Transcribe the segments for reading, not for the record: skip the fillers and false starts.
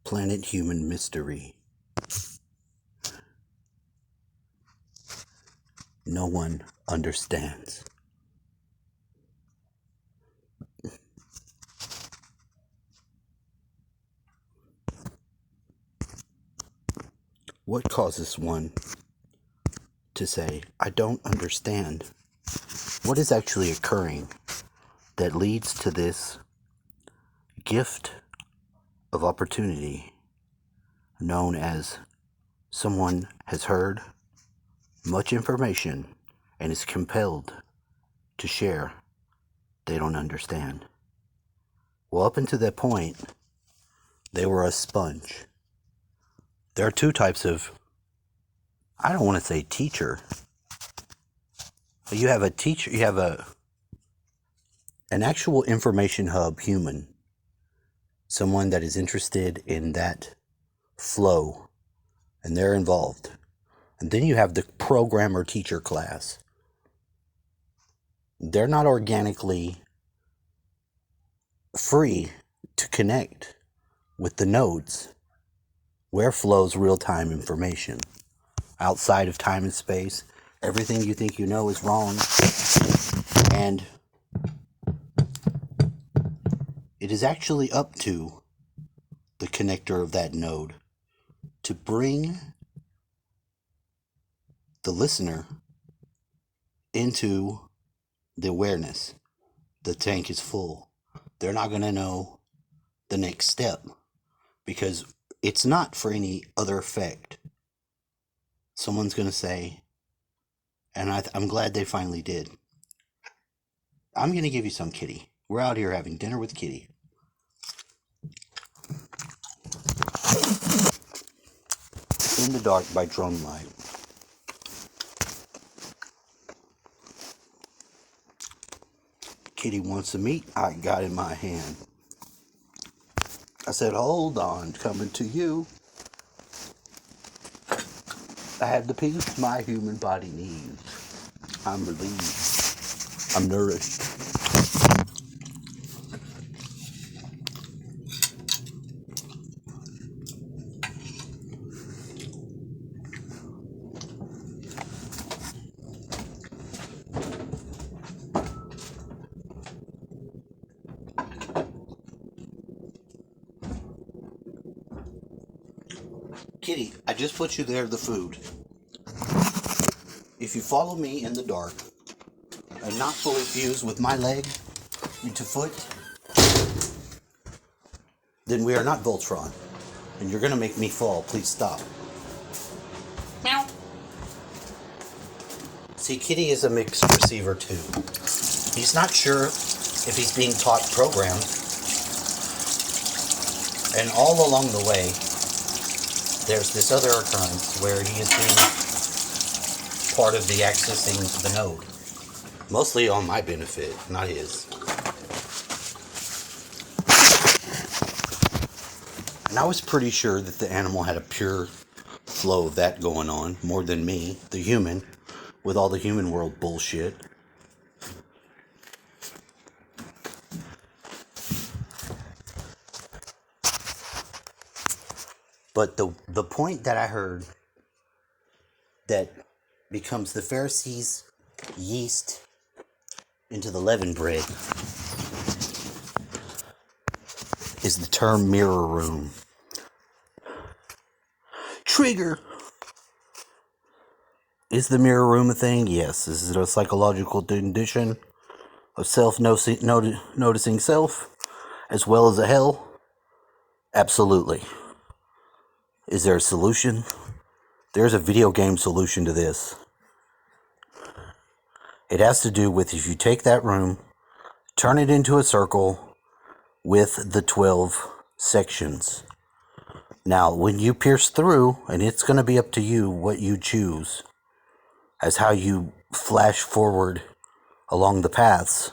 Planet Human Mystery. No one understands. What causes one to say, I don't understand? What is actually occurring that leads to this gift of opportunity known as someone has heard much information and is compelled to share they don't understand? Well, up until that point, they were a sponge. There are two types of, I don't want to say teacher. You have a teacher, you have an actual information hub human, someone that is interested in that flow, and they're involved. And then you have the programmer teacher class. They're not organically free to connect with the nodes where flows real-time information. Outside of time and space, everything you think you know is wrong. And it is actually up to the connector of that node to bring the listener into the awareness. The tank is full. They're not going to know the next step because it's not for any other effect. Someone's going to say, and I'm glad they finally did, I'm going to give you some, Kitty. We're out here having dinner with Kitty. In the Dark by Drone Light. Kitty wants some meat I got in my hand. I said, hold on, coming to you. I have the peace my human body needs. I'm relieved. I'm nourished. Kitty, I just put you there the food. If you follow me in the dark and not fully fuse with my leg into foot, then we are not Voltron. And you're going to make me fall. Please stop. Meow. See, Kitty is a mixed receiver too. He's not sure if he's being taught programs. And all along the way, there's this other occurrence where he is being part of the accessing the node. Mostly on my benefit, not his. And I was pretty sure that the animal had a pure flow of that going on, more than me, the human, with all the human world bullshit. But the point that I heard that becomes the Pharisees' yeast into the leavened bread is the term mirror room. Trigger! Is the mirror room a thing? Yes. Is it a psychological condition of self-noticing self as well as a hell? Absolutely. Is there a solution? There's a video game solution to this. It has to do with if you take that room, turn it into a circle with the 12 sections. Now, when you pierce through, and it's going to be up to you what you choose as how you flash forward along the paths.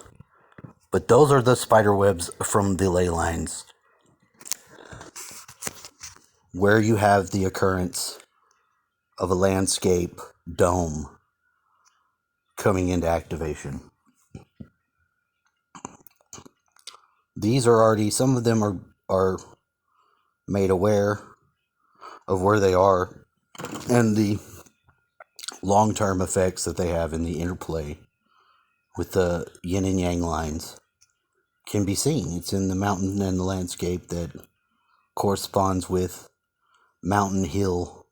But those are the spider webs from the ley lines, where you have the occurrence of a landscape dome coming into activation. These are already, some of them are made aware of where they are and the long-term effects that they have in the interplay with the yin and yang lines can be seen. It's in the mountain and the landscape that corresponds with mountain hill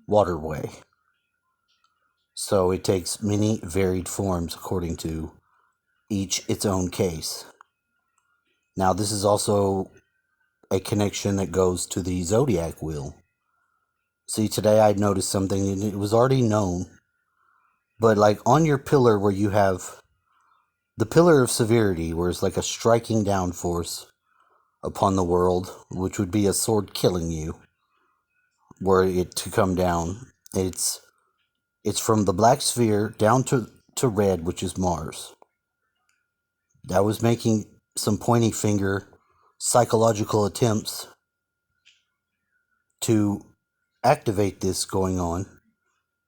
waterway. So it takes many varied forms according to each its own case. Now this is also a connection that goes to the zodiac wheel. See, today I noticed something, and it was already known, but like on your pillar where you have the pillar of severity, where it's like a striking down force upon the world, which would be a sword killing you, were it to come down. It's from the black sphere down to red, which is Mars. That was making some pointy finger psychological attempts to activate this going on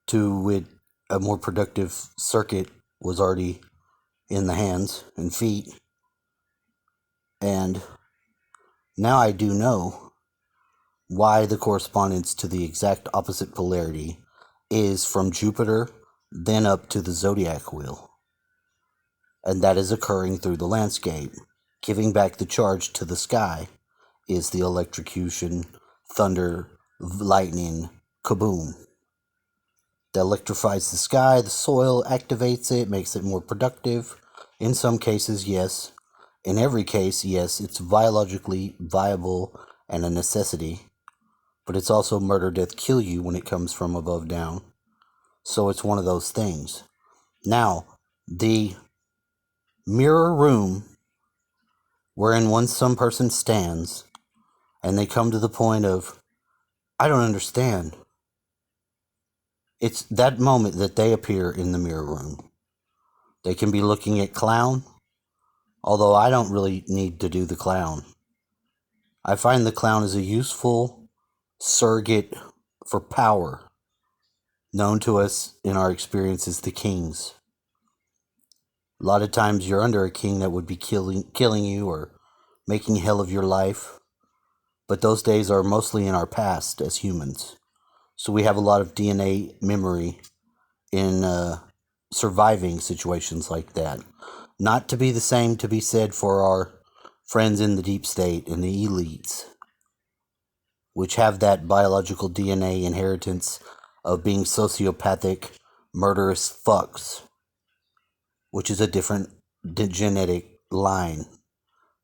to with a more productive circuit was already in the hands and feet. And now I do know why the correspondence to the exact opposite polarity is from Jupiter then up to the zodiac wheel. And that is occurring through the landscape. Giving back the charge to the sky is the electrocution, thunder, lightning, kaboom. That electrifies the sky, the soil, activates it, makes it more productive. In some cases, yes. In every case, yes, it's biologically viable and a necessity. But it's also murder, death, kill you when it comes from above down. So it's one of those things. Now, the mirror room wherein some person stands and they come to the point of, I don't understand. It's that moment that they appear in the mirror room. They can be looking at clown, although I don't really need to do the clown. I find the clown is a useful surrogate for power, known to us in our experience as the kings. A lot of times you're under a king that would be killing you or making hell of your life, but those days are mostly in our past as humans. So we have a lot of DNA memory in surviving situations like that. Not to be the same to be said for our friends in the deep state and the elites, which have that biological DNA inheritance of being sociopathic, murderous fucks, which is a different genetic line.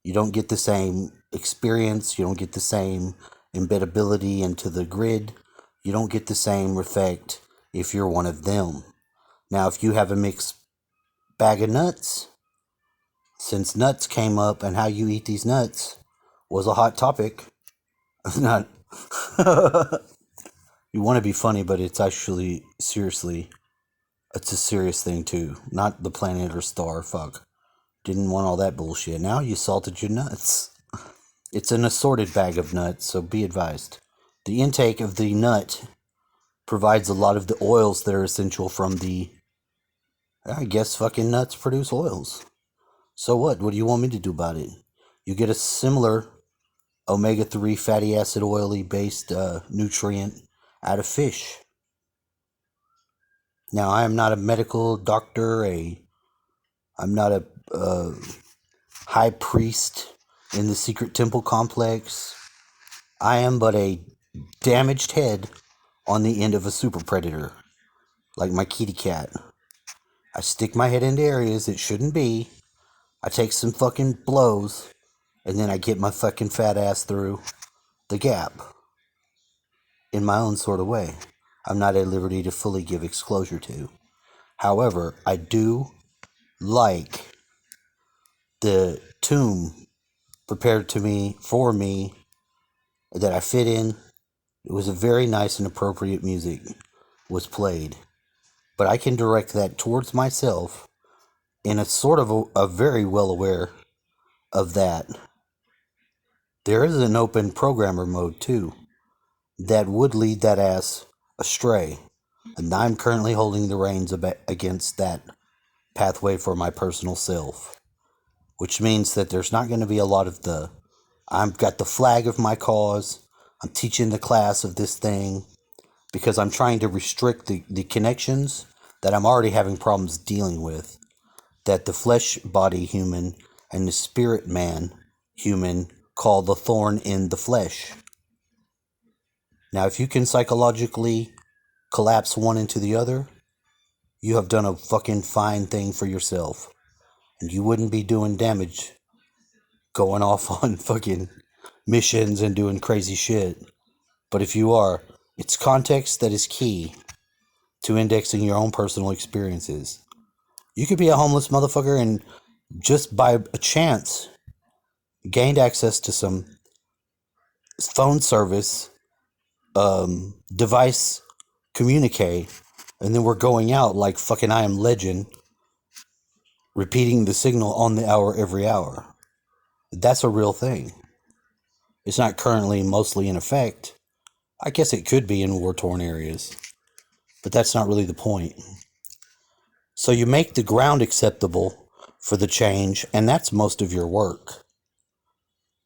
You don't get the same experience, you don't get the same embeddability into the grid, you don't get the same effect if you're one of them. Now, if you have a mixed bag of nuts, since nuts came up and how you eat these nuts was a hot topic, not you want to be funny, but it's actually seriously, it's a serious thing too. Not the planet or star, fuck. Didn't want all that bullshit. Now you salted your nuts. It's an assorted bag of nuts, so be advised. The intake of the nut provides a lot of the oils that are essential from the, I guess fucking nuts produce oils. So what? What do you want me to do about it? You get a similar omega-3 fatty acid oily based nutrient out of fish. Now, I am not a medical doctor, I'm not a high priest in the secret temple complex. I am but a damaged head on the end of a super predator, like my kitty cat. I stick my head into areas it shouldn't be, I take some fucking blows, and then I get my fucking fat ass through the gap in my own sort of way. I'm not at liberty to fully give disclosure to. However, I do like the tomb prepared to me, for me, that I fit in. It was a very nice and appropriate music was played. But I can direct that towards myself in a sort of a very well aware of that. There is an open programmer mode too that would lead that ass astray. And I'm currently holding the reins against that pathway for my personal self. Which means that there's not going to be a lot of I've got the flag of my cause, I'm teaching the class of this thing because I'm trying to restrict the connections that I'm already having problems dealing with, that the flesh body human and the spirit man human call the thorn in the flesh. Now, if you can psychologically collapse one into the other, you have done a fucking fine thing for yourself. And you wouldn't be doing damage going off on fucking missions and doing crazy shit. But if you are, it's context that is key to indexing your own personal experiences. You could be a homeless motherfucker and just by a chance gained access to some phone service, device, communicate, and then we're going out like fucking I Am Legend, repeating the signal on the hour every hour. That's a real thing. It's not currently mostly in effect. I guess it could be in war-torn areas, but that's not really the point. So you make the ground acceptable for the change, and that's most of your work.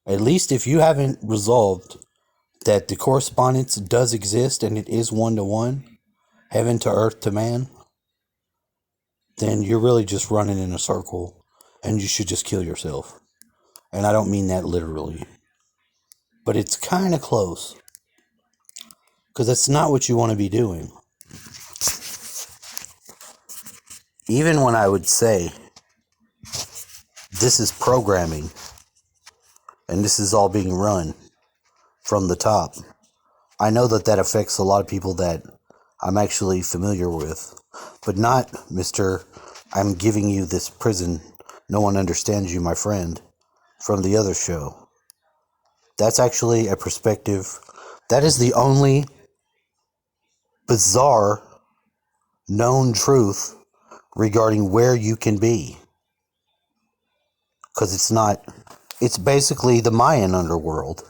At least if you haven't resolved that the correspondence does exist and it is one-to-one, heaven to earth to man, then you're really just running in a circle, and you should just kill yourself. And I don't mean that literally, but it's kind of close, because that's not what you want to be doing. Even when I would say this is programming and this is all being run from the top, I know that that affects a lot of people that I'm actually familiar with, but not Mr. I'm giving you this prison, no one understands you, my friend, from the other show. That's actually a perspective. That is the only bizarre known truth regarding where you can be. Because it's basically the Mayan underworld.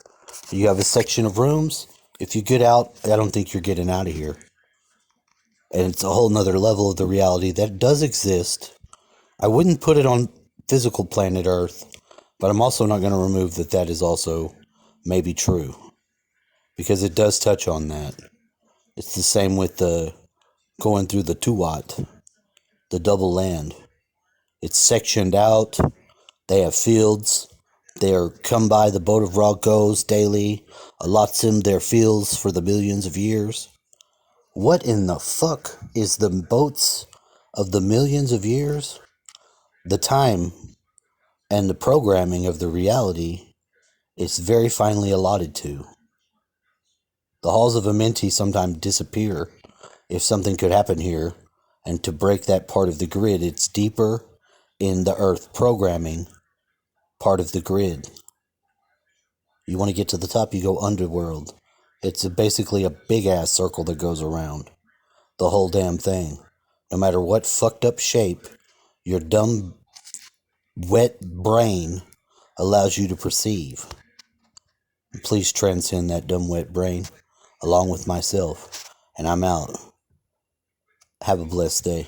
You have a section of rooms. If you get out, I don't think you're getting out of here. And it's a whole nother level of the reality that does exist. I wouldn't put it on physical planet Earth, but I'm also not going to remove that is also maybe true. Because it does touch on that. It's the same with the going through the Tuat, the double land. It's sectioned out. They have fields. They are come by the boat of rock goes daily, allots them their fields for the millions of years. What in the fuck is the boats of the millions of years? The time and the programming of the reality is very finely allotted to. The halls of Amenti sometimes disappear if something could happen here, and to break that part of the grid, it's deeper in the earth programming part of the grid. You want to get to the top, you go underworld. It's basically a big-ass circle that goes around the whole damn thing. No matter what fucked up shape your dumb, wet brain allows you to perceive. Please transcend that dumb, wet brain along with myself. And I'm out. Have a blessed day.